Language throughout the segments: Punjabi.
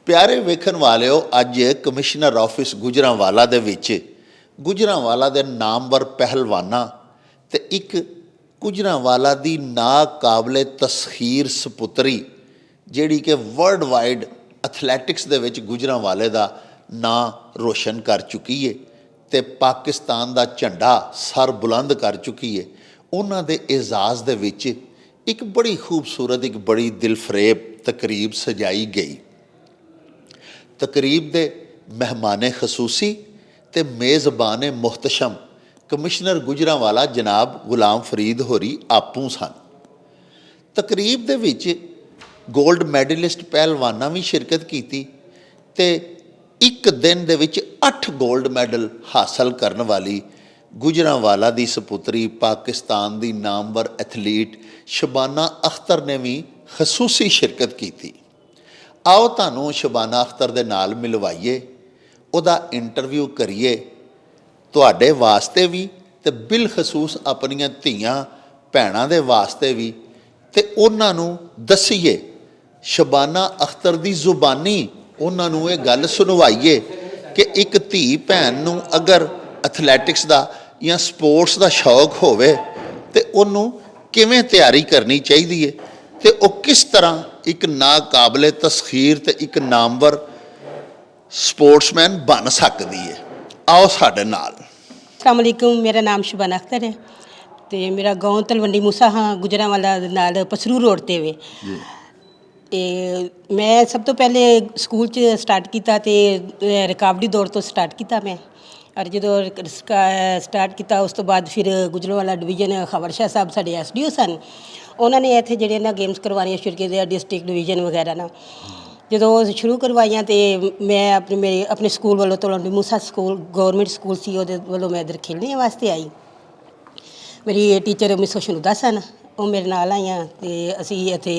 प्यारे वेखण वालिओ अज कमिश्नर ऑफिस गुजरांवाला दे विच गुजरांवाला दे नामवर पहलवानां ते एक गुजरांवाला दी नाकाबले तस्खीर सपुत्री जिहड़ी कि वर्ल्ड वाइड एथलैटिक्स दे विच गुजरांवाले दा नां रोशन कर चुकी है ते पाकिस्तान दा झंडा सर बुलंद कर चुकी है। उन्हां दे एजाज़ दे विच एक बड़ी खूबसूरत एक बड़ी दिलफरेब तकरीब सजाई गई। तकरीब दे मेहमान खसूसी ते मेज़बान मुहतशम कमिश्नर गुजरांवाला जनाब गुलाम फरीद होरी आपू सन। तकरीब दे विच गोल्ड मैडलिस्ट पहलवानां भी शिरकत की ते एक दिन दे विच 8 गोल्ड मैडल हासिल करने वाली गुजरांवाला दी सपुत्री पाकिस्तान दी नामवर एथलीट शबाना अख्तर ने भी खसूसी शिरकत की। आओ तुहानूं शबाना अख्तर दे नाल मिलवाइए, उहदा इंटरव्यू करिए तुहाडे वास्ते भी ते बिलखसूस अपनियां धीआं भैणां दे वास्ते भी, ते उन्हां नूं दस्सीए शबाना अख्तर दी जुबानी उन्हां नूं इह गल सुनवाइए कि एक धी भैन नूं अगर एथलैटिक्स दा या स्पोर्ट्स दा शौक होवे ते उन्हूं किवें तैयारी करनी चाहिदी है ते वो किस तरह एक नाकाबले तस्खीर ते एक नामवर स्पोर्ट्समैन बन सकती है। आओ साडे नाल। अस्सलाम वालेकुम, मेरा नाम शबाना अख्तर है तो मेरा गाँव तलवंडी मूसा हाँ गुजरांवाला नाल पसरू रोड ते वे। ते मैं सब तो पहले स्कूल च स्टार्ट किया तो रिकावरी दौड़ तो स्टार्ट किया मैं, और जो स्टार्ट किया उस तो बाद फिर गुजरांवाला डिवीजन खबर शाह साहब साढ़े SDO सन, उन्होंने इत्थे जिहड़े ना गेम्स करवानियां शुरू कीते डिस्ट्रिक्ट डिवीजन वगैरह ना। जो शुरू करवाइयां तो मैं अपने स्कूल वालों तलवंडी मूसा स्कूल गौरमेंट स्कूल सी उहदे वालों मैं इधर खेलने वास्ते आई। मेरी टीचर मिस शनुदा सन, वो मेरे नाल आईयां ते असीं इत्थे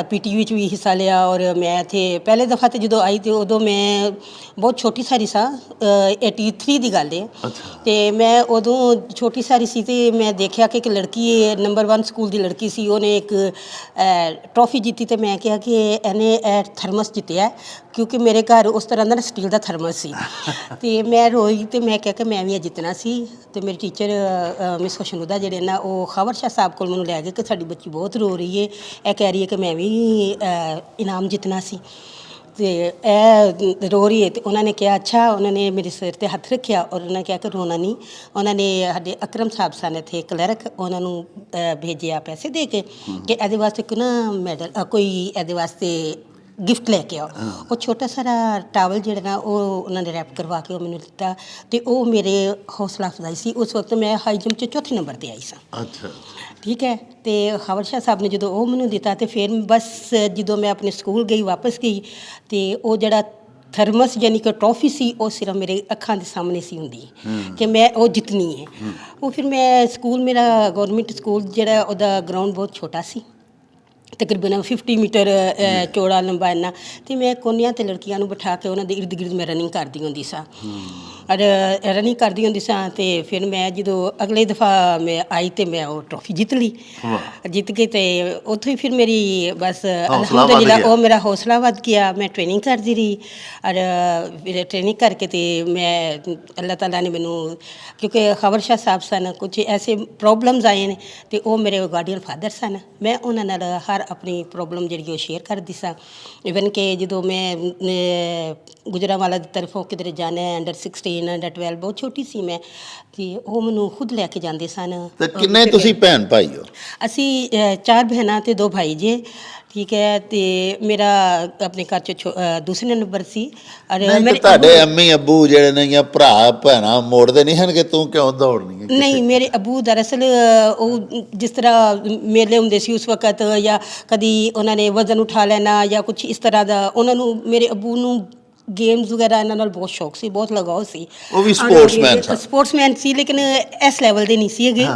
PT विच भी हिस्सा लिया। और मैं इत्थे पहले दफ़ा तो जो आई तो उदों मैं बहुत छोटी सारी सा 83 की गल है। तो मैं उदों छोटी सारी सी तो मैं देखा कि एक लड़की नंबर 1 स्कूल की लड़की सी, उन्हें एक ट्रॉफी जीती तो मैं कहा कि इन्हें थर्मस जितया क्योंकि मेरे घर उस तरह का ना स्टील का थर्मस सी। तो मैं रोई तो मैं कहा कि मैं भी जितना सी। तो मेरी टीचर मिस शनुदा जिहड़े ना वो खबर शाह साहब को मैनूं लै गए कि साडी बच्ची बहुत रो रही है, यह कह रही है कि मैं भी इनाम जितना सी। तो रो रही है तो उन्होंने कहा अच्छा, उन्होंने मेरे सिर पर हथ रखा और उन्होंने कहा कि रोना नहीं। उन्होंने साढ़े अकरम साहब सन थे क्लर्क, उन्होंने भेजा पैसे दे के कि ये वास्ते कोई ना मैडल कोई ये वास्ते गिफ्ट लैके आओ। वो छोटा सारा टावल जो ना वो उन्होंने रैप करवा के मैंने दिता तो वो मेरे हौसला अफजाई सी। उस वक्त मैं हाई जंप 4थे नंबर पर आई सा। अच्छा ठीक है। तो खबर शाह साहब ने जो वो मैंने दिता तो फिर बस जो मैं अपने स्कूल गई वापस गई तो वो जड़ा थर्मस यानी कि ट्रॉफी सी वो सिर्फ मेरे अखां के सामने सी होंदी कि मैं वो जितनी है। वो फिर मैं स्कूल मेरा गौरमेंट स्कूल जड़ा उहदा ग्राउंड बहुत छोटा सी, तकरीबन 50 मीटर चौड़ा लंबा इन्ना। तो मैं कोनियां ते लड़कियां नूं बिठा के उन्होंने इर्द गिर्द मैं रनिंग करती होंदी सा। और रनिंग करती होंदी सा तो फिर मैं जो अगले दफ़ा मैं आई तो मैं वो ट्रॉफी जित ली। जित के तो उत्थों ही फिर मेरी बस अल्हम्दुलिल्लाह वो मेरा हौसला वध गया। मैं ट्रेनिंग करती रही और फिर ट्रेनिंग करके तो मैं अल्लाह ताला ने मैनू, क्योंकि खबर शाह साहब सन, कुछ ऐसे प्रॉब्लम्स आए ने तो वो मेरे गार्डियन फादर सन। मैं उन्होंने नाल हर अपनी प्रॉब्लम जी वो शेयर करती सा। इवन कि जो मैं गुजरांवाला की तरफों किधर जाना है अंडर 16 अंडर 12 बहुत छोटी सी मैं, तो वो मैनू खुद लैके जाते सन। किन्ने तुसीं भैन भाई हो? असी 4 बहनां ते 2 भाई जे। ठीक है। तो मेरा अपने घर च दूसरे नंबर सी। और मेरे तुहाडे अम्मी अब्बू जिहड़े ने या भरा भैणां मोड़दे नहीं हन कि तूं क्यों दौड़नी है? नहीं, मेरे अबू दरअसल वो जिस तरह मेले होंदे सी उस वक्त, या कभी उन्होंने वजन उठा लेना या कुछ इस तरह का, उन्होंने मेरे अबू नूं गेम्स वगैरह इन्हां नाल बहुत शौक सी, बहुत लगाव सी। वो भी स्पोर्ट्समैन सी लेकिन इस लैवल दे नहीं सी हैगे।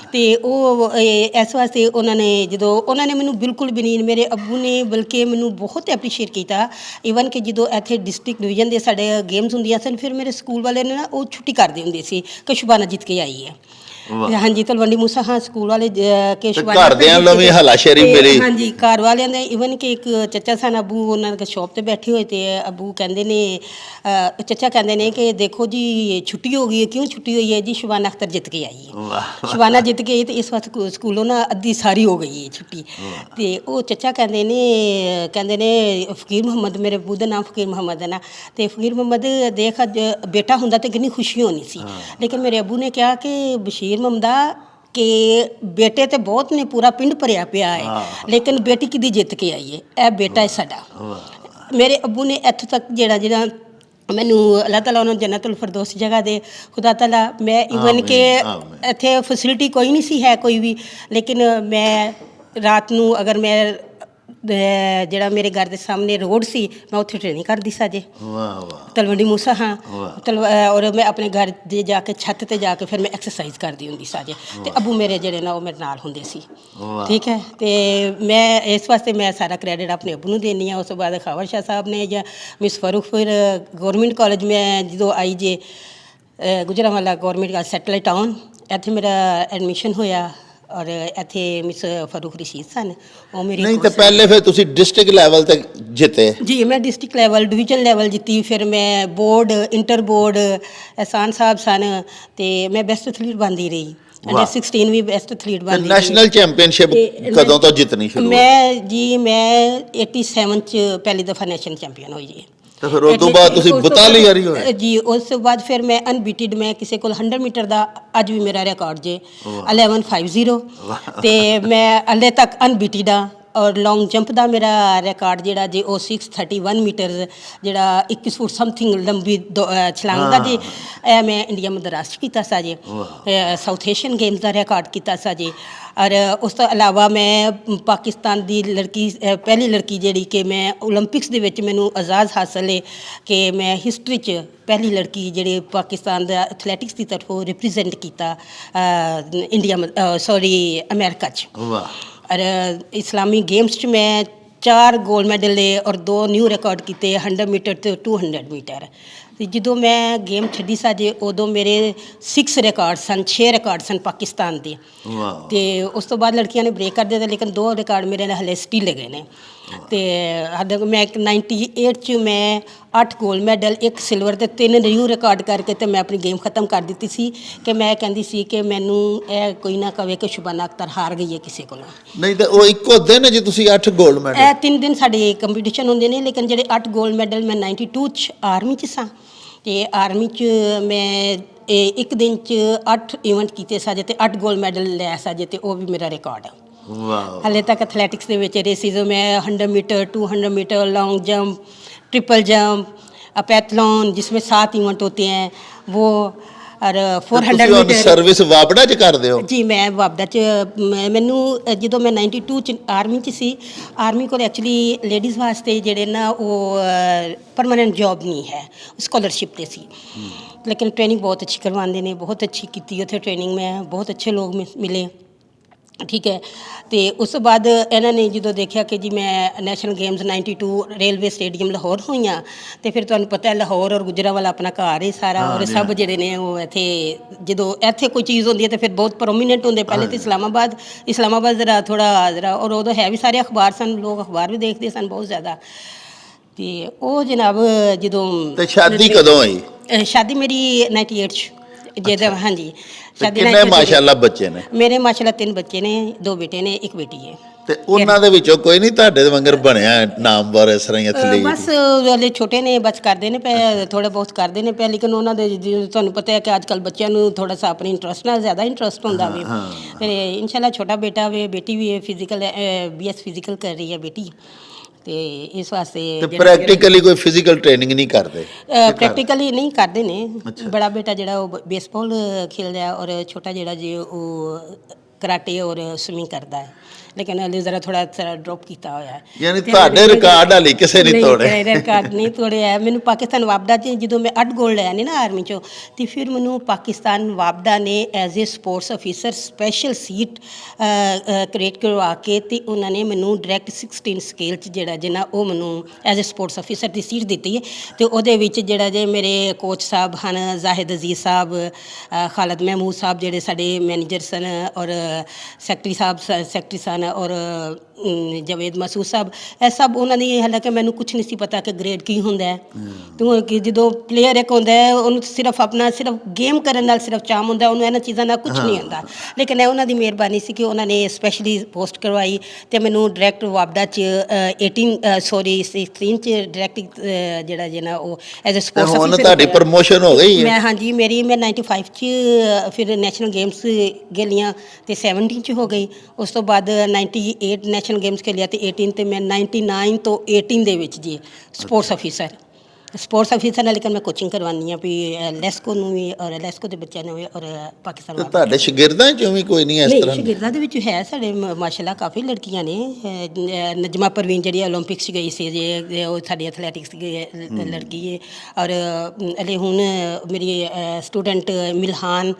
तो वो इस वास्ते उन्होंने जो उन्होंने मैनू बिल्कुल भी नहीं, मेरे अबू ने बल्कि मैनू बहुत एप्रीशिएट किया। ईवन कि जो इत्थे डिस्ट्रिक्ट डिवीजन के साढ़े गेम्स होंदियां सन, फिर मेरे स्कूल वाले ने ना वो छुट्टी करते होंदे सी कि शबाना जित के आई है। ਹਾਂਜੀ ਤਲਵੰਡੀ ਮੂਸਾ ਹਾਂ ਸਕੂਲ ਵਾਲੇ ਕੇ ਤੇ ਘਰਦਿਆਂ ਵੱਲੋਂ ਵੀ ਹੱਲਾਸ਼ੇਰੀ ਮਿਲੀ? ਹਾਂਜੀ ਘਰ ਵਾਲਿਆਂ ਦੇ ਈਵਨ ਕਿ ਇੱਕ ਚੱਚਾ ਸਨ ਅਬੂ ਉਹਨਾਂ ਦੇ ਸ਼ੌਪ ਤੇ ਬੈਠੇ ਹੋਏ ਤੇ ਅਬੂ ਕਹਿੰਦੇ ਨੇ ਚੱਚਾ ਕਹਿੰਦੇ ਨੇ ਕਿ ਦੇਖੋ ਜੀ ਛੁੱਟੀ ਹੋ ਗਈ ਹੈ। ਕਿਉਂ ਛੁੱਟੀ ਹੋਈ ਹੈ ਜੀ? ਸ਼ਬਾਨਾ ਅਖਤਰ ਜਿੱਤ ਕੇ ਆਈ ਹੈ। ਸ਼ਬਾਨਾ ਜਿੱਤ ਕੇ ਆਈ ਤੇ ਇਸ ਵਕਤ ਸਕੂਲੋਂ ਨਾ ਅੱਧੀ ਸਾਰੀ ਹੋ ਗਈ ਹੈ ਛੁੱਟੀ। ਤੇ ਉਹ ਚੱਚਾ ਕਹਿੰਦੇ ਨੇ ਫਕੀਰ ਮੁਹੰਮਦ, ਮੇਰੇ ਅਬੂ ਦਾ ਨਾਮ ਫਕੀਰ ਮੁਹੰਮਦ ਹੈ ਨਾ, ਤੇ ਫਕੀਰ ਮੁਹੰਮਦ ਦੇਖ ਅੱਜ ਬੇਟਾ ਹੁੰਦਾ ਤੇ ਕਿੰਨੀ ਖੁਸ਼ੀ ਹੋਣੀ ਸੀ। ਲੇਕਿਨ ਮੇਰੇ ਅਬੂ ਨੇ ਕਿਹਾ ਕਿ ਬਸ਼ੀਰ ਮਮਦਾ ਕਿ ਬੇਟੇ ਤੇ ਬਹੁਤ ਨੇ, ਪੂਰਾ ਪਿੰਡ ਭਰਿਆ ਪਿਆ ਹੈ, ਲੇਕਿਨ ਬੇਟੀ ਕਿਹਦੀ ਜਿੱਤ ਕੇ ਆਈ ਹੈ? ਇਹ ਬੇਟਾ ਹੈ ਸਾਡਾ। ਮੇਰੇ ਅੱਬੂ ਨੇ ਇੱਥੋਂ ਤੱਕ ਜਿਹੜਾ ਮੈਨੂੰ ਅੱਲਾਹ ਤਾਲਾ ਉਹਨਾਂ ਨੂੰ ਜੰਨਤੁਲ ਫਿਰਦੌਸ ਜਗ੍ਹਾ ਦੇ। ਖੁਦਾ ਤਾਲਾ ਮੈਂ ਈਵਨ ਕਿ ਇੱਥੇ ਫੈਸਿਲਿਟੀ ਕੋਈ ਨਹੀਂ ਸੀ ਹੈ ਕੋਈ ਵੀ, ਲੇਕਿਨ ਮੈਂ ਰਾਤ ਨੂੰ ਅਗਰ ਮੈਂ ਜਿਹੜਾ ਮੇਰੇ ਘਰ ਦੇ ਸਾਹਮਣੇ ਰੋਡ ਸੀ ਮੈਂ ਉੱਥੇ ਟ੍ਰੇਨਿੰਗ ਕਰਦੀ ਸਾਂ ਜੇ। ਤਲਵੰਡੀ ਮੂਸਾ ਹਾਂ ਔਰ ਮੈਂ ਆਪਣੇ ਘਰ ਦੇ ਜਾ ਕੇ ਛੱਤ ਤੇ ਜਾ ਕੇ ਫਿਰ ਮੈਂ ਐਕਸਰਸਾਈਜ਼ ਕਰਦੀ ਹੁੰਦੀ ਸਾਂ ਜੇ। ਤੇ ਅੱਬੂ ਮੇਰੇ ਜਿਹੜੇ ਨਾ ਉਹ ਮੇਰੇ ਨਾਲ ਹੁੰਦੇ ਸੀ। ਠੀਕ ਹੈ, ਤੇ ਮੈਂ ਇਸ ਵਾਸਤੇ ਮੈਂ ਸਾਰਾ ਕ੍ਰੈਡਿਟ ਆਪਣੇ ਅੱਬੂ ਨੂੰ ਦੇਣੀ ਆ। ਉਸ ਤੋਂ ਬਾਅਦ ਖਾਵਰ ਸ਼ਾਹ ਸਾਹਿਬ ਨੇ ਜਾਂ ਮਿਸ ਫਾਰੂਕ ਫਿਰ ਗੌਰਮੈਂਟ ਕਾਲਜ ਮੈਂ ਜਦੋਂ ਆਈ ਜੇ ਗੁਜਰਾਂਵਾਲਾ ਗੌਰਮੈਂਟ ਸੈਟਲਾਈਟ ਟਾਊਨ, ਇੱਥੇ ਮੇਰਾ ਐਡਮਿਸ਼ਨ ਹੋਇਆ ਔਰ ਇੱਥੇ ਮਿਸ ਫਾਰੂਕ ਰਸ਼ੀਦ ਸਨ ਉਹ ਮੇਰੀ। ਨਹੀਂ ਤਾਂ ਪਹਿਲੇ ਫਿਰ ਤੁਸੀਂ ਡਿਸਟ੍ਰਿਕਟ ਲੈਵਲ ਤੇ ਜਿੱਤੇ? ਜੀ ਮੈਂ ਡਿਸਟ੍ਰਿਕਟ ਲੈਵਲ, ਡਿਵੀਜ਼ਨ ਲੈਵਲ ਜਿੱਤੀ। ਫਿਰ ਮੈਂ ਬੋਰਡ, ਇੰਟਰ ਬੋਰਡ, ਅਹਿਸਾਨ ਸਾਹਿਬ ਸਨ ਤੇ ਮੈਂ ਬੈਸਟ ਐਥਲੀਟ ਬਣਦੀ ਰਹੀ। ਅੰਡਰ 16 ਵੀ ਬੈਸਟ ਐਥਲੀਟ ਬਣਦੀ। ਨੈਸ਼ਨਲ ਚੈਂਪੀਅਨਸ਼ਿਪ ਕਦੋਂ ਤੋਂ ਜਿੱਤਣੀ ਸ਼ੁਰੂ ਹੋਈ? ਮੈਂ 87 ਚ ਪਹਿਲੀ ਦਫਾ ਨੈਸ਼ਨਲ ਚੈਂਪੀਅਨ ਹੋਈ ਜੀ। ਤੇ ਫਿਰ ਉਸ ਤੋਂ ਬਾਅਦ ਤੁਸੀਂ ਬਤਾਲੀਅਰ ਹੋਏ ਜੀ। ਉਸ ਤੋਂ ਬਾਅਦ ਫਿਰ ਮੈਂ ਅਨਬੀਟਡ, ਮੈਂ ਕਿਸੇ ਕੋਲ 100 ਮੀਟਰ ਦਾ ਅੱਜ ਵੀ ਮੇਰਾ ਰਿਕਾਰਡ ਜੇ 1150 ਤੇ ਮੈਂ ਹਲੇ ਤੱਕ ਅਨਬੀਟਡ ਆ। ਔਰ ਲੌਂਗ ਜੰਪ ਦਾ ਮੇਰਾ ਰਿਕਾਰਡ ਜਿਹੜਾ ਜੇ ਉਹ 631 ਮੀਟਰ, ਜਿਹੜਾ 21 ਫੁੱਟ ਸਮਥਿੰਗ ਲੰਬੀ ਛਲਾਂਗ ਦਾ ਜੀ, ਇਹ ਮੈਂ ਇੰਡੀਆ ਮਦਰਾਸ 'ਚ ਕੀਤਾ ਸਾ ਜੀ। ਸਾਊਥ ਏਸ਼ੀਅਨ ਗੇਮਸ ਦਾ ਰਿਕਾਰਡ ਕੀਤਾ ਸਾ ਜੀ। ਔਰ ਉਸ ਤੋਂ ਇਲਾਵਾ ਮੈਂ ਪਾਕਿਸਤਾਨ ਦੀ ਪਹਿਲੀ ਲੜਕੀ ਜਿਹੜੀ ਕਿ ਮੈਂ ਓਲੰਪਿਕਸ ਦੇ ਵਿੱਚ ਮੈਨੂੰ ਆਜ਼ਾਦ ਹਾਸਲ ਹੈ ਕਿ ਮੈਂ ਹਿਸਟਰੀ 'ਚ ਪਹਿਲੀ ਲੜਕੀ ਜਿਹੜੇ ਪਾਕਿਸਤਾਨ ਦਾ ਐਥਲੈਟਿਕਸ ਦੀ ਤਰਫੋਂ ਰਿਪਰੈਜ਼ੈਂਟ ਕੀਤਾ ਅਮਰੀਕਾ 'ਚ। ਔਰ ਇਸਲਾਮੀ ਗੇਮਸ 'ਚ ਮੈਂ 4 ਗੋਲਡ ਮੈਡਲ ਲਏ ਔਰ 2 ਨਿਊ ਰਿਕਾਰਡ ਕੀਤੇ 100 ਮੀਟਰ ਅਤੇ 200 ਮੀਟਰ। ਅਤੇ ਜਦੋਂ ਮੈਂ ਗੇਮ ਛੱਡੀ ਸਾ ਜੇ ਉਦੋਂ ਮੇਰੇ 6 ਰਿਕਾਰਡ ਸਨ, 6 ਰਿਕਾਰਡ ਸਨ ਪਾਕਿਸਤਾਨ ਦੇ। ਅਤੇ ਉਸ ਤੋਂ ਬਾਅਦ ਲੜਕੀਆਂ ਨੇ ਬ੍ਰੇਕ ਕਰ ਦਿੱਤਾ, ਲੇਕਿਨ 2 ਰਿਕਾਰਡ ਮੇਰੇ ਨਾਲ ਹਲੇ ਸਟਿਲ ਹੈਗੇ ਨੇ। ਅਤੇ ਮੈਂ 98 'ਚ ਮੈਂ 8 ਗੋਲਡ ਮੈਡਲ, 1 ਸਿਲਵਰ ਅਤੇ 3 ਨਿਊ ਰਿਕਾਰਡ ਕਰਕੇ ਤੇ ਮੈਂ ਆਪਣੀ ਗੇਮ ਖ਼ਤਮ ਕਰ ਦਿੱਤੀ ਸੀ ਕਿ ਮੈਂ ਕਹਿੰਦੀ ਸੀ ਕਿ ਮੈਨੂੰ ਇਹ ਕੋਈ ਨਾ ਕਵੇ ਕਿ ਸ਼ਬਾਨਾ ਅਖਤਰ ਹਾਰ ਗਈ ਹੈ ਕਿਸੇ ਕੋਲੋਂ। ਨਹੀਂ ਤਾਂ ਉਹ ਇੱਕੋ ਦਿਨ ਜੇ ਤੁਸੀਂ 8 ਗੋਲਡ ਮੈਡਲ? ਇਹ 3 ਦਿਨ ਸਾਡੇ ਕੰਪੀਟੀਸ਼ਨ ਹੁੰਦੇ ਨੇ, ਲੇਕਿਨ ਜਿਹੜੇ 8 ਗੋਲਡ ਮੈਡਲ ਮੈਂ 92 'ਚ ਆਰਮੀ 'ਚ ਸਾਂ ਅਤੇ ਆਰਮੀ 'ਚ ਮੈਂ ਇੱਕ ਦਿਨ 'ਚ 8 ਇਵੈਂਟ ਕੀਤੇ ਸਾਜੇ ਅਤੇ 8 ਗੋਲਡ ਮੈਡਲ ਲੈ ਸਾਜੇ ਅਤੇ ਉਹ ਵੀ ਮੇਰਾ ਰਿਕਾਰਡ। ਹਾਲੇ ਤੱਕ ਐਥਲੈਟਿਕਸ ਦੇ ਵਿੱਚ ਰੇਸਿਸ ਮੈਂ 100 meter, 200 meter, long jump, triple jump, heptathlon जिसमें 7 इवेंट होते हैं वो, और 400 मीटर। ਸਰਵਿਸ ਵਾਪੜਾ 'ਚ ਕਰਦੇ ਹੋ? ਜੀ ਮੈਂ ਵਾਪੜਾ 'ਚ ਮੈਨੂੰ ਜਦੋਂ ਮੈਂ 92 'ਚ ਆਰਮੀ 'ਚ ਸੀ, ਆਰਮੀ ਕੋਲ ਐਕਚੁਅਲੀ ਲੇਡੀਜ਼ ਵਾਸਤੇ ਜਿਹੜੇ ਨਾ ਉਹ ਪਰਮਾਨੈਂਟ ਜੋਬ ਨਹੀਂ ਹੈ, ਸਕਾਲਰਸ਼ਿਪ 'ਤੇ ਸੀ। ਲੇਕਿਨ ਟ੍ਰੇਨਿੰਗ ਬਹੁਤ ਅੱਛੀ ਕਰਵਾਉਂਦੇ ਨੇ, ਬਹੁਤ ਅੱਛੀ ਕੀਤੀ ਉੱਥੇ ਟ੍ਰੇਨਿੰਗ। ਮੈਂ ਬਹੁਤ ਅੱਛੇ ਲੋਕ ਮਿਲੇ। ਠੀਕ ਹੈ, ਅਤੇ ਉਸ ਤੋਂ ਬਾਅਦ ਇਹਨਾਂ ਨੇ ਜਦੋਂ ਦੇਖਿਆ ਕਿ ਜੀ ਮੈਂ national games 92 railway stadium Lahore ਹੋਈਆਂ, ਅਤੇ ਫਿਰ ਤੁਹਾਨੂੰ ਪਤਾ ਹੈ ਲਾਹੌਰ ਔਰ ਗੁਜਰਾਂਵਾਲਾ ਆਪਣਾ ਘਰ ਹੈ ਸਾਰਾ, ਔਰ ਸਭ ਜਿਹੜੇ ਨੇ ਉਹ ਇੱਥੇ ਜਦੋਂ ਇੱਥੇ ਕੋਈ ਚੀਜ਼ ਹੁੰਦੀ ਹੈ ਤਾਂ ਫਿਰ ਬਹੁਤ ਪ੍ਰੋਮੀਨੈਂਟ ਹੁੰਦੇ। ਪਹਿਲੇ ਤਾਂ ਇਸਲਾਮਾਬਾਦ ਜ਼ਰਾ ਔਰ ਉਦੋਂ ਹੈ ਵੀ ਸਾਰੇ ਅਖਬਾਰ ਸਨ, ਲੋਕ ਅਖਬਾਰ ਵੀ ਦੇਖਦੇ ਸਨ ਬਹੁਤ ਜ਼ਿਆਦਾ। ਅਤੇ ਉਹ ਜਨਾਬ ਜਦੋਂ ਸ਼ਾਦੀ ਕਦੋਂ ਹੋਈ? ਸ਼ਾਦੀ ਮੇਰੀ 98 'ਚ ਜਿਹਦਾ। ਹਾਂਜੀ, ਸ਼ਾਦੀ। ਕਿੰਨੇ ਮਾਸ਼ਾਅੱਲਾ ਬੱਚੇ ਨੇ? ਮੇਰੇ ਮਾਸ਼ਾਅੱਲਾ 3 ਬੱਚੇ ਨੇ, 2 ਬੇਟੇ ਨੇ, 1 ਬੇਟੀ ਹੈ। ਤੇ ਉਹਨਾਂ ਦੇ ਵਿੱਚੋਂ ਕੋਈ ਨਹੀਂ ਤੁਹਾਡੇ ਵਾਂਗਰ ਬਣਿਆ ਨਾਮਵਰ ਇਸ ਤਰ੍ਹਾਂ ਐਥਲੀਟ? ਬਸ ਹਲੇ ਛੋਟੇ ਨੇ, ਬਸ ਕਰਦੇ ਨੇ ਪਏ, ਥੋੜ੍ਹਾ ਬਹੁਤ ਕਰਦੇ ਨੇ ਪਏ, ਲੇਕਿਨ ਉਹਨਾਂ ਦੇ ਤੁਹਾਨੂੰ ਪਤਾ ਹੈ ਕਿ ਅੱਜ ਕੱਲ੍ਹ ਬੱਚਿਆਂ ਨੂੰ ਥੋੜ੍ਹਾ ਸਾ ਆਪਣੇ ਇੰਟਰਸਟ ਨਾਲ ਜ਼ਿਆਦਾ ਇੰਟਰਸਟ ਹੁੰਦਾ ਵੇ। ਫਿਰ ਇਨਸ਼ਾਅੱਲਾ ਛੋਟਾ ਬੇਟਾ ਵੇ, ਬੇਟੀ ਵੀ ਹੈ, ਫਿਜ਼ੀਕਲ BS ਫਿਜ਼ੀਕਲ ਕਰ ਰਹੀ ਹੈ ਬੇਟੀ। ਅਤੇ ਇਸ ਵਾਸਤੇ ਪ੍ਰੈਕਟੀਕਲੀ ਕੋਈ ਫਿਜ਼ੀਕਲ ਟ੍ਰੇਨਿੰਗ ਨਹੀਂ ਕਰਦੇ? ਪ੍ਰੈਕਟੀਕਲੀ ਨਹੀਂ ਕਰਦੇ ਨੇ। ਬੜਾ ਬੇਟਾ ਜਿਹੜਾ ਉਹ ਬੇਸਬਾਲ ਖੇਡਦਾ ਔਰ ਛੋਟਾ ਜਿਹੜਾ ਜੇ ਉਹ ਕਰਾਟੇ ਔਰ ਸਵਿਮਿੰਗ ਕਰਦਾ ਹੈ। ਲੇਕਿਨ ਹਲੇ ਜ਼ਰਾ ਥੋੜਾ ਡ੍ਰੌਪ ਕੀਤਾ ਹੋਇਆ ਹੈ। ਯਾਨੀ ਤੁਹਾਡੇ ਰਿਕਾਰਡ ਹਾਲੇ ਕਿਸੇ ਨਹੀਂ ਤੋੜੇ? ਨਹੀਂ, ਰਿਕਾਰਡ ਨਹੀਂ ਤੋੜਿਆ ਹੈ। ਮੈਨੂੰ ਪਾਕਿਸਤਾਨ ਵਾਪਡਾ 'ਚ ਜਦੋਂ ਮੈਂ 8 ਗੋਲਡ ਲਏ ਨੇ ਨਾ ਆਰਮੀ 'ਚੋਂ, ਅਤੇ ਫਿਰ ਮੈਨੂੰ ਪਾਕਿਸਤਾਨ ਵਾਪਡਾ ਨੇ as a sports officer special seat create ਕਰਵਾ ਕੇ, ਅਤੇ ਉਹਨਾਂ ਨੇ ਮੈਨੂੰ ਡਾਇਰੈਕਟ 16 ਸਕੇਲ 'ਚ ਜਿਹੜਾ ਜੇ ਨਾ ਉਹ ਮੈਨੂੰ as a sports officer the seat ਦਿੱਤੀ ਹੈ। ਅਤੇ ਉਹਦੇ ਵਿੱਚ ਜਿਹੜਾ ਜੇ ਮੇਰੇ ਕੋਚ ਸਾਹਿਬ ਹਨ, ਜ਼ਾਹਿਦ ਅਜ਼ੀਜ਼ ਸਾਹਿਬ, ਖਾਲਦ ਮਹਿਮੂਦ ਸਾਹਿਬ ਜਿਹੜੇ ਸਾਡੇ ਮੈਨੇਜਰ ਸਨ, ਔਰ ਸੈਕਟਰੀ ਸਨ, ਔਰ ਜਵੇਦ ਮਸੂਦ ਸਾਹਿਬ, ਇਹ ਸਭ ਉਹਨਾਂ ਦੀ, ਹਾਲਾਂਕਿ ਮੈਨੂੰ ਕੁਛ ਨਹੀਂ ਸੀ ਪਤਾ ਕਿ ਗ੍ਰੇਡ ਕੀ ਹੁੰਦਾ ਹੈ। ਕਿਉਂ ਕਿ ਜਦੋਂ ਪਲੇਅਰ ਇੱਕ ਹੁੰਦਾ ਹੈ ਉਹਨੂੰ ਸਿਰਫ ਗੇਮ ਕਰਨ ਨਾਲ ਸਿਰਫ ਚਾਮ ਹੁੰਦਾ, ਉਹਨੂੰ ਇਹਨਾਂ ਚੀਜ਼ਾਂ ਦਾ ਕੁਛ ਨਹੀਂ ਆਉਂਦਾ। ਲੇਕਿਨ ਇਹ ਉਹਨਾਂ ਦੀ ਮਿਹਰਬਾਨੀ ਸੀ ਕਿ ਉਹਨਾਂ ਨੇ ਸਪੈਸ਼ਲੀ ਪੋਸਟ ਕਰਵਾਈ ਅਤੇ ਮੈਨੂੰ ਡਾਇਰੈਕਟ ਵਾਪਡਾ 'ਚ 16 'ਚ ਡਾਇਰੈਕਟ ਜਿਹੜਾ ਜੇ ਨਾ ਉਹ ਐਜ਼ ਏ ਸਪੋਰਟਸ ਅਫੀਸਰ। ਹੁਣ ਤੁਹਾਡੀ ਪ੍ਰਮੋਸ਼ਨ ਹੋ ਗਈ ਹੈ? ਹਾਂਜੀ, ਮੈਂ 95 'ਚ ਫਿਰ ਨੈਸ਼ਨਲ ਗੇਮਸ ਗੇਲੀਆਂ ਅਤੇ 17 'ਚ ਹੋ ਗਈ। ਉਸ ਤੋਂ ਬਾਅਦ 98 ਨੈਸ਼ਨਲ ਗੇਮਸ ਖੇਲਿਆ ਅਤੇ 18 ਅਤੇ ਮੈਂ 99 ਤੋਂ 18 ਦੇ ਵਿੱਚ ਜੀ ਸਪੋਰਟਸ ਅਫੀਸਰ ਨਾਲ। ਲੇਕਿਨ ਮੈਂ ਕੋਚਿੰਗ ਕਰਵਾਉਂਦੀ ਹਾਂ ਵੀ ਲੈਸਕੋ ਨੂੰ ਵੀ, ਔਰ ਲੈਸਕੋ ਦੇ ਬੱਚਿਆਂ ਨੂੰ ਵੀ, ਔਰ ਪਾਕਿਸਤਾਨ ਵਾਲੇ। ਤੁਹਾਡੇ ਸ਼ਾਗਿਰਦਾਂ 'ਚੋਂ ਵੀ ਕੋਈ ਨਹੀਂ ਇਸ ਤਰ੍ਹਾਂ? ਸ਼ਾਗਿਰਦਾਂ ਦੇ ਵਿੱਚ ਹੈ ਸਾਡੇ ਮਾਸ਼ਾਅੱਲਾ ਕਾਫੀ ਲੜਕੀਆਂ ਨੇ। ਨਜਮਾ ਪਰਵੀਨ ਜਿਹੜੀ ਓਲੰਪਿਕਸ 'ਚ ਗਈ ਸੀ ਜੇ, ਉਹ ਸਾਡੀ ਐਥਲੈਟਿਕਸ ਦੀ ਲੜਕੀ ਹੈ। ਔਰ ਹਲੇ ਹੁਣ ਮੇਰੀ ਸਟੂਡੈਂਟ ਮਿਲਹਾਨ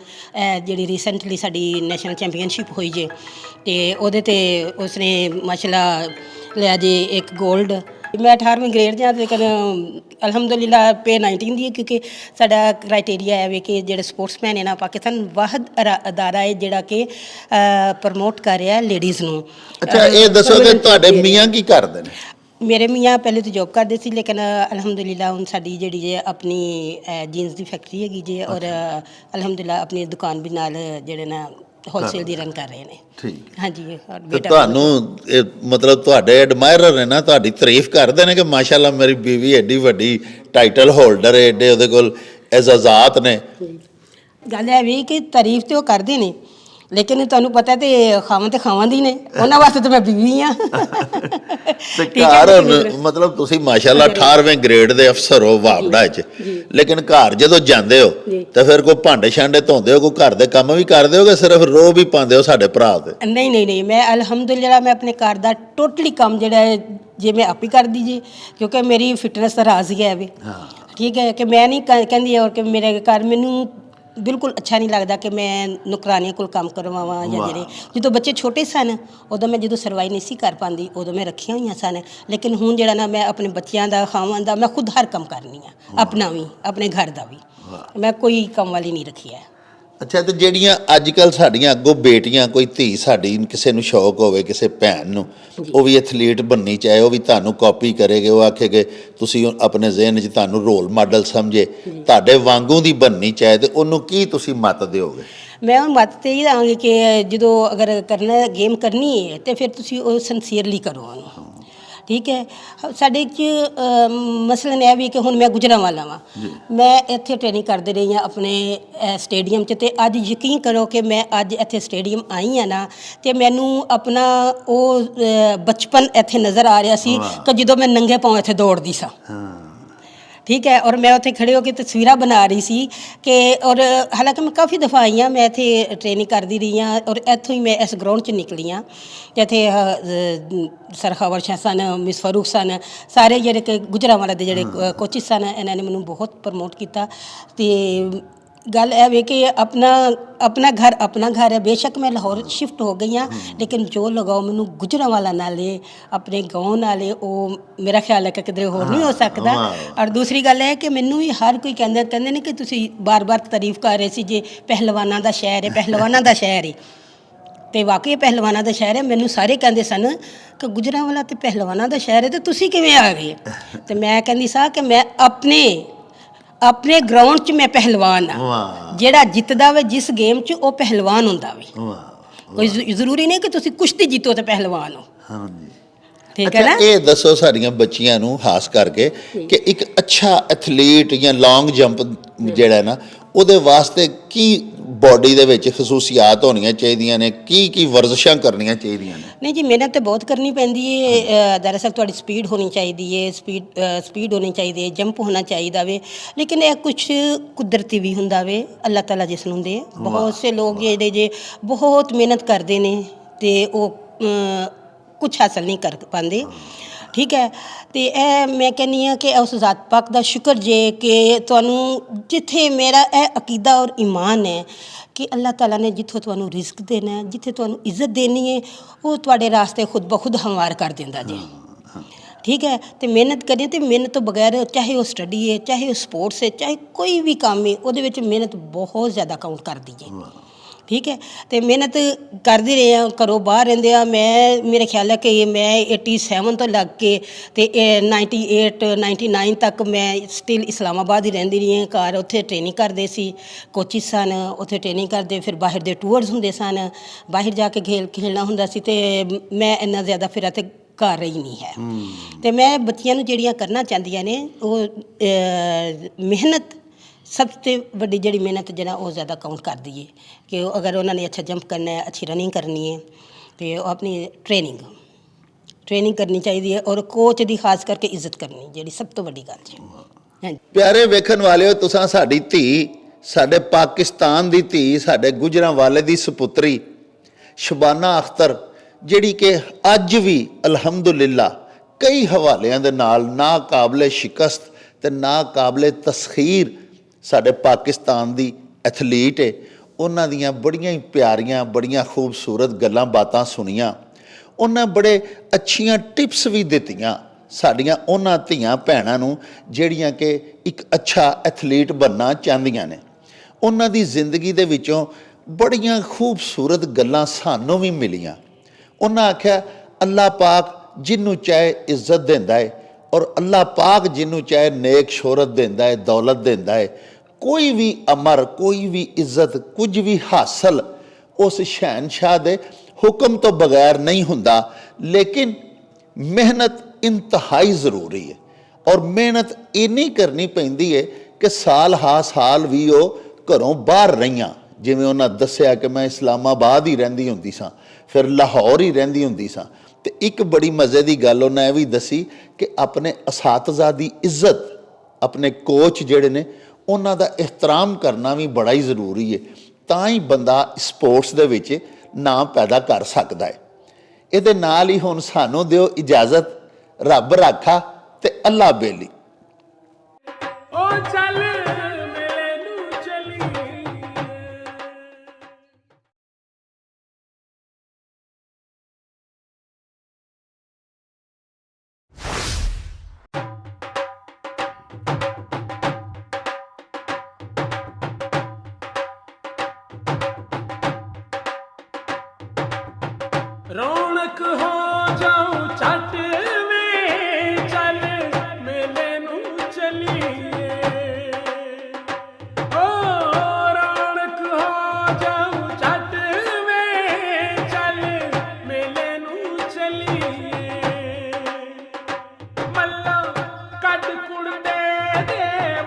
ਜਿਹੜੀ ਰੀਸੈਂਟਲੀ ਸਾਡੀ ਨੈਸ਼ਨਲ ਚੈਂਪੀਅਨਸ਼ਿਪ ਹੋਈ ਜੇ, ਅਤੇ ਉਹਦੇ 'ਤੇ ਉਸਨੇ ਮਾਸ਼ਾਅੱਲਾ ਲਿਆ ਜੇ 1 ਗੋਲਡ। ਮੈਂ 18ਵੀਂ ਗ੍ਰੇਡ 'ਚ ਹਾਂ, ਲੇਕਿਨ ਅਲਹਮਦੁਲਿਲਾ ਪੇ 19 ਦੀ ਹੈ, ਕਿਉਂਕਿ ਸਾਡਾ ਕ੍ਰਾਈਟੇਰੀਆ ਹੈ ਵੀ ਕਿ ਜਿਹੜੇ ਸਪੋਰਟਸਮੈਨ ਹੈ ਨਾ, ਪਾਕਿਸਤਾਨ ਵਾਹਿਦ ਅਦਾਰਾ ਹੈ ਜਿਹੜਾ ਕਿ ਪ੍ਰਮੋਟ ਕਰ ਰਿਹਾ ਲੇਡੀਜ਼ ਨੂੰ। ਅੱਛਾ, ਇਹ ਦੱਸੋ ਕਿ ਤੁਹਾਡੇ ਮੀਆਂ ਕੀ ਕਰਦੇ ਨੇ? ਮੇਰੇ ਮੀਆਂ ਪਹਿਲੇ ਤਾਂ ਜੋਬ ਕਰਦੇ ਸੀ, ਲੇਕਿਨ ਅਲਹਮਦੁਲਿਲਾ ਹੁਣ ਸਾਡੀ ਜਿਹੜੀ ਜੇ ਆਪਣੀ ਜੀਨਸ ਦੀ ਫੈਕਟਰੀ ਹੈਗੀ ਜੇ, ਔਰ ਅਲਹਮਦੁਲਿਲਾ ਆਪਣੀ ਦੁਕਾਨ ਵੀ ਨਾਲ ਜਿਹੜੇ ਨਾ ਹੋਲਸੇਲ ਦੀ ਰਨ ਕਰ ਰਹੇ ਨੇ। ਠੀਕ। ਹਾਂਜੀ। ਤੇ ਤੁਹਾਨੂੰ ਮਤਲਬ ਤੁਹਾਡੇ ਐਡਮਾਇਰਰ ਨੇ ਨਾ, ਤੁਹਾਡੀ ਤਾਰੀਫ ਕਰਦੇ ਨੇ ਕਿ ਮਾਸ਼ਾਅੱਲਾ ਮੇਰੀ ਬੀਵੀ ਐਡੀ ਵੱਡੀ ਟਾਈਟਲ ਹੋਲਡਰ ਹੈ, ਐਡੇ ਉਹਦੇ ਕੋਲ ਇਜਾਜ਼ਾਤ ਨੇ? ਗੱਲ ਇਹ ਵੀ ਕਿ ਤਾਰੀਫ ਤੇ ਉਹ ਕਰਦੇ ਨੇ, ਲੇਕਿਨ ਤੁਹਾਨੂੰ ਪਤਾ ਤੇ ਖਾਵਾਂ ਦੀ ਨੇ, ਉਹਨਾਂ ਵਾਸਤੇ ਤਾਂ ਮੈਂ ਬੀਵੀ ਹਾਂ। ਤੇ ਘਰ ਮਤਲਬ ਤੁਸੀਂ ਮਾਸ਼ਾਅੱਲਾ 18ਵੇਂ ਗ੍ਰੇਡ ਦੇ ਅਫਸਰ ਹੋ ਵਾਪਡਾ 'ਚ, ਲੇਕਿਨ ਘਰ ਜਦੋਂ ਜਾਂਦੇ ਹੋ ਤਾਂ ਫਿਰ ਕੋਈ ਭਾਂਡੇ ਛਾਂਡੇ ਧੋਂਦੇ ਹੋ, ਕੋਈ ਘਰ ਦੇ ਕੰਮ ਵੀ ਕਰਦੇ ਹੋ ਕਿ ਸਿਰਫ ਰੋਹ ਵੀ ਪਾਉਂਦੇ ਹੋ ਸਾਡੇ ਭਰਾ ਤੇ? ਨਹੀਂ, ਮੈਂ ਅਲਹਮਦੁਲਿਲਾ ਮੈਂ ਆਪਣੇ ਘਰ ਦਾ ਟੋਟਲੀ ਕੰਮ ਜਿਹੜਾ ਹੈ ਜੇ ਮੈਂ ਆਪ ਹੀ ਕਰਦੀ ਜੀ, ਕਿਉਂਕਿ ਮੇਰੀ ਫਿਟਨੈਸ ਦਾ ਰਾਜ਼ ਹੀ ਹੈ ਵੀ। ਠੀਕ ਹੈ ਕਿ ਮੈਂ ਨਹੀਂ ਕਹਿੰਦੀ ਔਰ ਕਿ ਮੇਰੇ ਘਰ ਮੈਨੂੰ ਬਿਲਕੁਲ ਅੱਛਾ ਨਹੀਂ ਲੱਗਦਾ ਕਿ ਮੈਂ ਨੌਕਰਾਨੀਆਂ ਕੋਲ ਕੰਮ ਕਰਵਾਵਾਂ ਜਾਂ ਜਿਹੜੇ। ਜਦੋਂ ਬੱਚੇ ਛੋਟੇ ਸਨ ਉਦੋਂ ਮੈਂ ਜਦੋਂ ਸਰਵਾਈ ਨਹੀਂ ਸੀ ਕਰ ਪਾਉਂਦੀ, ਉਦੋਂ ਮੈਂ ਰੱਖੀਆਂ ਹੋਈਆਂ ਸਨ, ਲੇਕਿਨ ਹੁਣ ਜਿਹੜਾ ਨਾ ਮੈਂ ਆਪਣੇ ਬੱਚਿਆਂ ਦਾ, ਖਾਵਾਂ ਦਾ, ਮੈਂ ਖੁਦ ਹਰ ਕੰਮ ਕਰਨੀ ਆ, ਆਪਣਾ ਵੀ, ਆਪਣੇ ਘਰ ਦਾ ਵੀ। ਮੈਂ ਕੋਈ ਕੰਮ ਵਾਲੀ ਨਹੀਂ ਰੱਖੀ ਹੈ। ਅੱਛਾ, ਤੇ ਜਿਹੜੀਆਂ ਅੱਜ ਕੱਲ੍ਹ ਸਾਡੀਆਂ ਅੱਗੋਂ ਬੇਟੀਆਂ, ਕੋਈ ਧੀ ਸਾਡੀ ਕਿਸੇ ਨੂੰ ਸ਼ੌਕ ਹੋਵੇ, ਕਿਸੇ ਭੈਣ ਨੂੰ ਉਹ ਵੀ ਐਥਲੀਟ ਬਣਨੀ ਚਾਹੇ, ਉਹ ਵੀ ਤੁਹਾਨੂੰ ਕਾਪੀ ਕਰੇਗੇ, ਉਹ ਆਖੇਗੇ ਤੁਸੀਂ ਆਪਣੇ ਜ਼ਿਹਨ 'ਚ ਤੁਹਾਨੂੰ ਰੋਲ ਮਾਡਲ ਸਮਝੇ, ਤੁਹਾਡੇ ਵਾਂਗੂ ਦੀ ਬਣਨੀ ਚਾਹੇ, ਤੇ ਉਹਨੂੰ ਕੀ ਤੁਸੀਂ ਮੱਤ ਦਿਓਗੇ? ਮੈਂ ਉਹ ਮੱਤ ਤੇ ਹੀ ਦਾਂਗੀ ਕਿ ਜਦੋਂ ਅਗਰ ਕਰਨਾ ਗੇਮ ਕਰਨੀ ਹੈ ਤਾਂ ਫਿਰ ਤੁਸੀਂ ਉਹ ਸਿੰਸੀਅਰਲੀ ਕਰੋ ਉਹਨੂੰ। ਠੀਕ ਹੈ। ਸਾਡੇ 'ਚ ਮਸਲਨ ਇਹ ਵੀ ਕਿ ਹੁਣ ਮੈਂ ਗੁਜਰਾਂਵਾਲਾ ਵਾਂ, ਮੈਂ ਇੱਥੇ ਟ੍ਰੇਨਿੰਗ ਕਰਦੇ ਰਹੀ ਹਾਂ ਆਪਣੇ ਸਟੇਡੀਅਮ 'ਚ, ਅਤੇ ਅੱਜ ਯਕੀਨ ਕਰੋ ਕਿ ਮੈਂ ਅੱਜ ਇੱਥੇ ਸਟੇਡੀਅਮ ਆਈ ਹਾਂ ਨਾ, ਅਤੇ ਮੈਨੂੰ ਆਪਣਾ ਉਹ ਬਚਪਨ ਇੱਥੇ ਨਜ਼ਰ ਆ ਰਿਹਾ ਸੀ ਕਿ ਜਦੋਂ ਮੈਂ ਨੰਗੇ ਪਾਂਵ ਇੱਥੇ ਦੌੜਦੀ ਸਾਂ। ਠੀਕ ਹੈ। ਔਰ ਮੈਂ ਉੱਥੇ ਖੜੇ ਹੋ ਕੇ ਤਸਵੀਰਾਂ ਬਣਾ ਰਹੀ ਸੀ ਕਿ, ਔਰ ਹਾਲਾਂਕਿ ਮੈਂ ਕਾਫੀ ਦਫਾ ਆਈ ਹਾਂ, ਮੈਂ ਇੱਥੇ ਟ੍ਰੇਨਿੰਗ ਕਰਦੀ ਰਹੀ ਹਾਂ, ਔਰ ਇੱਥੋਂ ਹੀ ਮੈਂ ਇਸ ਗਰਾਊਂਡ 'ਚ ਨਿਕਲੀ ਹਾਂ। ਅਤੇ ਇੱਥੇ ਸਰ ਖਬਰ ਸ਼ਾਹ ਸਨ, ਮਿਸ ਫਾਰੂਕ ਸਨ, ਸਾਰੇ ਜਿਹੜੇ ਕਿ ਗੁਜਰਾਂਵਾਲਾ ਦੇ ਜਿਹੜੇ ਕੋਚਿਸ ਸਨ, ਇਹਨਾਂ ਨੇ ਮੈਨੂੰ ਬਹੁਤ ਪ੍ਰਮੋਟ ਕੀਤਾ। ਅਤੇ ਗੱਲ ਇਹ ਵੇ ਕਿ ਆਪਣਾ ਘਰ ਹੈ। ਬੇਸ਼ੱਕ ਮੈਂ ਲਾਹੌਰ ਸ਼ਿਫਟ ਹੋ ਗਈ ਹਾਂ, ਲੇਕਿਨ ਜੋ ਲਗਾਓ ਮੈਨੂੰ ਗੁਜਰਾਂਵਾਲਾ ਨਾਲੇ, ਆਪਣੇ ਗਾਉਂ ਨਾਲੇ, ਉਹ ਮੇਰਾ ਖਿਆਲ ਹੈ ਕਿ ਕਿਧਰੇ ਹੋਰ ਨਹੀਂ ਹੋ ਸਕਦਾ। ਔਰ ਦੂਸਰੀ ਗੱਲ ਇਹ ਕਿ ਮੈਨੂੰ ਵੀ ਹਰ ਕੋਈ ਕਹਿੰਦੇ ਨੇ ਕਿ ਤੁਸੀਂ ਬਾਰ-ਬਾਰ ਤਾਰੀਫ ਕਰ ਰਹੇ ਸੀ ਜੇ ਪਹਿਲਵਾਨਾਂ ਦਾ ਸ਼ਹਿਰ ਹੈ, ਪਹਿਲਵਾਨਾਂ ਦਾ ਸ਼ਹਿਰ ਹੈ, ਅਤੇ ਵਾਕਈ ਪਹਿਲਵਾਨਾਂ ਦਾ ਸ਼ਹਿਰ ਹੈ। ਮੈਨੂੰ ਸਾਰੇ ਕਹਿੰਦੇ ਸਨ ਕਿ ਗੁਜਰਾਂਵਾਲਾ ਤੇ ਪਹਿਲਵਾਨਾਂ ਦਾ ਸ਼ਹਿਰ ਹੈ, ਅਤੇ ਤੁਸੀਂ ਕਿਵੇਂ ਆ ਗਏ? ਅਤੇ ਮੈਂ ਕਹਿੰਦੀ ਸਾਂ ਕਿ ਮੈਂ ਆਪਣੇ ਗਰਾਊਂਡ 'ਚ ਮੈਂ ਪਹਿਲਵਾਨ ਹਾਂ। ਜਿਹੜਾ ਜਿੱਤਦਾ ਵੇ ਜਿਸ ਗੇਮ 'ਚ, ਉਹ ਪਹਿਲਵਾਨ ਹੁੰਦਾ ਵੇ। ਕੋਈ ਜ਼ਰੂਰੀ ਨਹੀਂ ਕਿ ਤੁਸੀਂ ਕੁਸ਼ਤੀ ਜਿੱਤੋ ਤੇ ਪਹਿਲਵਾਨ ਹੋ। ਹਾਂਜੀ। ਠੀਕ ਹੈ ਨਾ। ਇਹ ਦੱਸੋ ਸਾਡੀਆਂ ਬੱਚੀਆਂ ਨੂੰ ਖਾਸ ਕਰਕੇ ਕਿ ਇੱਕ ਅੱਛਾ ਐਥਲੀਟ ਜਾਂ ਲੌਂਗ ਜੰਪ ਜਿਹੜਾ ਨਾ, ਉਹਦੇ ਵਾਸਤੇ ਕੀ ਬਾਡੀ ਦੇ ਵਿੱਚ ਖਸੂਸੀਆਤ ਹੋਣੀਆਂ ਚਾਹੀਦੀਆਂ ਨੇ, ਕੀ ਵਰਜ਼ਿਸ਼ਾਂ ਕਰਨੀਆਂ ਚਾਹੀਦੀਆਂ ਨੇ? ਨਹੀਂ ਜੀ, ਮਿਹਨਤ ਤਾਂ ਬਹੁਤ ਕਰਨੀ ਪੈਂਦੀ ਹੈ। ਦਰਅਸਲ ਤੁਹਾਡੀ ਸਪੀਡ ਹੋਣੀ ਚਾਹੀਦੀ ਹੈ, ਸਪੀਡ ਹੋਣੀ ਚਾਹੀਦੀ ਹੈ, ਜੰਪ ਹੋਣਾ ਚਾਹੀਦਾ ਵੇ, ਲੇਕਿਨ ਇਹ ਕੁਛ ਕੁਦਰਤੀ ਵੀ ਹੁੰਦਾ ਵੇ, ਅੱਲਾਹ ਤਾਲਾ ਜਿਸ ਨੂੰ ਦੇ। ਬਹੁਤ ਸੇ ਲੋਕ ਜਿਹੜੇ ਜੇ ਬਹੁਤ ਮਿਹਨਤ ਕਰਦੇ ਨੇ ਅਤੇ ਉਹ ਕੁਛ ਹਾਸਲ ਨਹੀਂ ਕਰ ਪਾਉਂਦੇ। ਠੀਕ ਹੈ, ਤੇ ਇਹ ਮੈਂ ਕਹਿੰਦੀ ਹਾਂ ਕਿ ਉਸ ਜ਼ਾਤ ਪਾਕ ਦਾ ਸ਼ੁਕਰ ਜੇ ਕਿ ਤੁਹਾਨੂੰ ਜਿੱਥੇ ਮੇਰਾ ਇਹ ਅਕੀਦਾ ਔਰ ਈਮਾਨ ਹੈ ਕਿ ਅੱਲਾਹ ਤਾਲਾ ਨੇ ਜਿੱਥੋਂ ਤੁਹਾਨੂੰ ਰਿਜ਼ਕ ਦੇਣਾ ਹੈ, ਜਿੱਥੇ ਤੁਹਾਨੂੰ ਇੱਜ਼ਤ ਦੇਣੀ ਹੈ, ਉਹ ਤੁਹਾਡੇ ਰਾਸਤੇ ਖੁਦ ਬ ਖੁਦ ਹਮਵਾਰ ਕਰ ਦਿੰਦਾ ਜੀ। ਠੀਕ ਹੈ, ਤੇ ਮਿਹਨਤ ਕਰੀਏ, ਤੇ ਮਿਹਨਤ ਤੋਂ ਬਗੈਰ ਚਾਹੇ ਉਹ ਸਟੱਡੀ ਹੈ, ਚਾਹੇ ਉਹ ਸਪੋਰਟਸ ਹੈ, ਚਾਹੇ ਕੋਈ ਵੀ ਕੰਮ ਹੈ, ਉਹਦੇ ਵਿੱਚ ਮਿਹਨਤ ਬਹੁਤ ਜ਼ਿਆਦਾ ਕਾਊਂਟ ਕਰਦੀ ਹੈ। ਠੀਕ ਹੈ, ਤੇ ਮਿਹਨਤ ਕਰਦੇ ਰਹੇ ਹਾਂ, ਘਰੋਂ ਬਾਹਰ ਰਹਿੰਦੇ ਆ। ਮੇਰੇ ਖਿਆਲ ਹੈ ਕਿ ਮੈਂ 87 ਤੋਂ ਲੱਗ ਕੇ ਤੇ 98 99 ਤੱਕ ਮੈਂ ਸਟਿਲ ਇਸਲਾਮਾਬਾਦ ਹੀ ਰਹਿੰਦੀ ਰਹੀ ਹਾਂ। ਘਰ ਉੱਥੇ ਟ੍ਰੇਨਿੰਗ ਕਰਦੇ ਸੀ, ਕੋਚਿਸ ਸਨ, ਉੱਥੇ ਟ੍ਰੇਨਿੰਗ ਕਰਦੇ, ਫਿਰ ਬਾਹਰ ਦੇ ਟੂਰਸ ਹੁੰਦੇ ਸਨ, ਬਾਹਰ ਜਾ ਕੇ ਖੇਲਣਾ ਹੁੰਦਾ ਸੀ, ਤੇ ਮੈਂ ਇੰਨਾ ਜ਼ਿਆਦਾ ਫਿਰ ਇੱਥੇ ਘਰ ਰਹੀ ਨਹੀਂ ਹੈ। ਤੇ ਮੈਂ ਬੱਚੀਆਂ ਨੂੰ ਜਿਹੜੀਆਂ ਕਰਨਾ ਚਾਹੁੰਦੀਆਂ ਨੇ ਉਹ ਮਿਹਨਤ, ਸਭ ਤੋਂ ਵੱਡੀ ਜਿਹੜੀ ਮਿਹਨਤ ਜਿਹੜਾ ਉਹ ਜ਼ਿਆਦਾ ਕਾਊਂਟ ਕਰਦੀ ਹੈ ਕਿ ਉਹ ਅਗਰ ਉਹਨਾਂ ਨੇ ਅੱਛਾ ਜੰਪ ਕਰਨਾ ਹੈ, ਅੱਛੀ ਰਨਿੰਗ ਕਰਨੀ ਹੈ, ਤੇ ਉਹ ਆਪਣੀ ਟ੍ਰੇਨਿੰਗ ਕਰਨੀ ਚਾਹੀਦੀ ਹੈ, ਔਰ ਕੋਚ ਦੀ ਖਾਸ ਕਰਕੇ ਇੱਜ਼ਤ ਕਰਨੀ ਜਿਹੜੀ ਸਭ ਤੋਂ ਵੱਡੀ ਗੱਲ ਹੈ। ਹਾਂਜੀ ਪਿਆਰੇ ਵੇਖਣ ਵਾਲਿਓ, ਤੁਸਾਂ ਸਾਡੀ ਧੀ, ਸਾਡੇ ਪਾਕਿਸਤਾਨ ਦੀ ਧੀ, ਸਾਡੇ ਗੁਜਰਾਂਵਾਲੇ ਦੀ ਸਪੁੱਤਰੀ ਸ਼ਬਾਨਾ ਅਖਤਰ, ਜਿਹੜੀ ਕਿ ਅੱਜ ਵੀ ਅਲਹਮਦੁਲਿਲਾ ਕਈ ਹਵਾਲਿਆਂ ਦੇ ਨਾਲ ਨਾਕਾਬਲੇ ਸ਼ਿਕਸਤ ਤੇ ਨਾਕਾਬਲੇ ਤਸਖੀਰ ਸਾਡੇ ਪਾਕਿਸਤਾਨ ਦੀ ਐਥਲੀਟ ਹੈ। ਉਹਨਾਂ ਦੀਆਂ ਬੜੀਆਂ ਹੀ ਪਿਆਰੀਆਂ, ਬੜੀਆਂ ਖੂਬਸੂਰਤ ਗੱਲਾਂ ਬਾਤਾਂ ਸੁਣੀਆਂ। ਉਹਨਾਂ ਬੜੇ ਅੱਛੀਆਂ ਟਿਪਸ ਵੀ ਦਿੱਤੀਆਂ ਸਾਡੀਆਂ ਉਹਨਾਂ ਧੀਆਂ ਭੈਣਾਂ ਨੂੰ ਜਿਹੜੀਆਂ ਕਿ ਇੱਕ ਅੱਛਾ ਐਥਲੀਟ ਬਣਨਾ ਚਾਹੁੰਦੀਆਂ ਨੇ। ਉਹਨਾਂ ਦੀ ਜ਼ਿੰਦਗੀ ਦੇ ਵਿੱਚੋਂ ਬੜੀਆਂ ਖੂਬਸੂਰਤ ਗੱਲਾਂ ਸਾਨੂੰ ਵੀ ਮਿਲੀਆਂ। ਉਹਨਾਂ ਆਖਿਆ ਅੱਲਾਹ ਪਾਕ ਜਿਹਨੂੰ ਚਾਹੇ ਇੱਜ਼ਤ ਦਿੰਦਾ ਹੈ, ਔਰ ਅੱਲਾਹ ਪਾਕ ਜਿਹਨੂੰ ਚਾਹੇ ਨੇਕ ਸ਼ੋਹਰਤ ਦਿੰਦਾ ਹੈ, ਦੌਲਤ ਦਿੰਦਾ ਹੈ। ਕੋਈ ਵੀ ਅਮਰ, ਕੋਈ ਵੀ ਇੱਜ਼ਤ, ਕੁਝ ਵੀ ਹਾਸਲ ਉਸ ਸ਼ਹਿਨशाह ਦੇ ਹੁਕਮ ਤੋਂ ਬਗੈਰ ਨਹੀਂ ਹੁੰਦਾ, ਲੇਕਿਨ ਮਿਹਨਤ ਇੰਤਹਾਈ ਜ਼ਰੂਰੀ ਹੈ। ਔਰ ਮਿਹਨਤ ਇੰਨੀ ਕਰਨੀ ਪੈਂਦੀ ਹੈ ਕਿ ਸਾਲ ਹਾ ਸਾਲ ਵੀ ਉਹ ਘਰੋਂ ਬਾਹਰ ਰਹੀਆਂ। ਜਿਵੇਂ ਉਹਨਾਂ ਦੱਸਿਆ ਕਿ ਮੈਂ ਇਸਲਾਮਾਬਾਦ ਹੀ ਰਹਿੰਦੀ ਹੁੰਦੀ ਸਾਂ, ਫਿਰ ਲਾਹੌਰ ਹੀ ਰਹਿੰਦੀ ਹੁੰਦੀ ਸਾਂ। ਤੇ ਇੱਕ ਬੜੀ ਮਜ਼ੇ ਦੀ ਗੱਲ ਉਹਨਾਂ ਇਹ ਵੀ ਦੱਸੀ ਕਿ ਆਪਣੇ ਅਸਾਤਜ਼ਾ ਦੀ ਇੱਜ਼ਤ, ਆਪਣੇ ਕੋਚ ਜਿਹੜੇ ਨੇ ਉਹਨਾਂ ਦਾ ਇਹਤਰਾਮ ਕਰਨਾ ਵੀ ਬੜਾ ਹੀ ਜ਼ਰੂਰੀ ਹੈ, ਤਾਂ ਹੀ ਬੰਦਾ ਸਪੋਰਟਸ ਦੇ ਵਿੱਚ ਨਾਮ ਪੈਦਾ ਕਰ ਸਕਦਾ ਹੈ। ਇਹਦੇ ਨਾਲ ਹੀ ਹੁਣ ਸਾਨੂੰ ਦਿਓ ਇਜਾਜ਼ਤ। ਰੱਬ ਰਾਖਾ ਤੇ ਅੱਲਾ ਬੇਲੀ। ਰੌਣਕ ਹੋ ਜਾਉ ਛੱਟ ਵੇ, ਚੱਲ ਮੇਲੇ ਨੂੰ ਚਲੀਏ। ਓ ਰੌਣਕ ਹੋ ਜਾਉ ਛੱਟ ਵੇ, ਚੱਲ ਮੇਲੇ ਨੂੰ ਚਲੀਏ। ਮੱਲਾ ਕੱਢ ਕੁੜਦੇ ਦੇ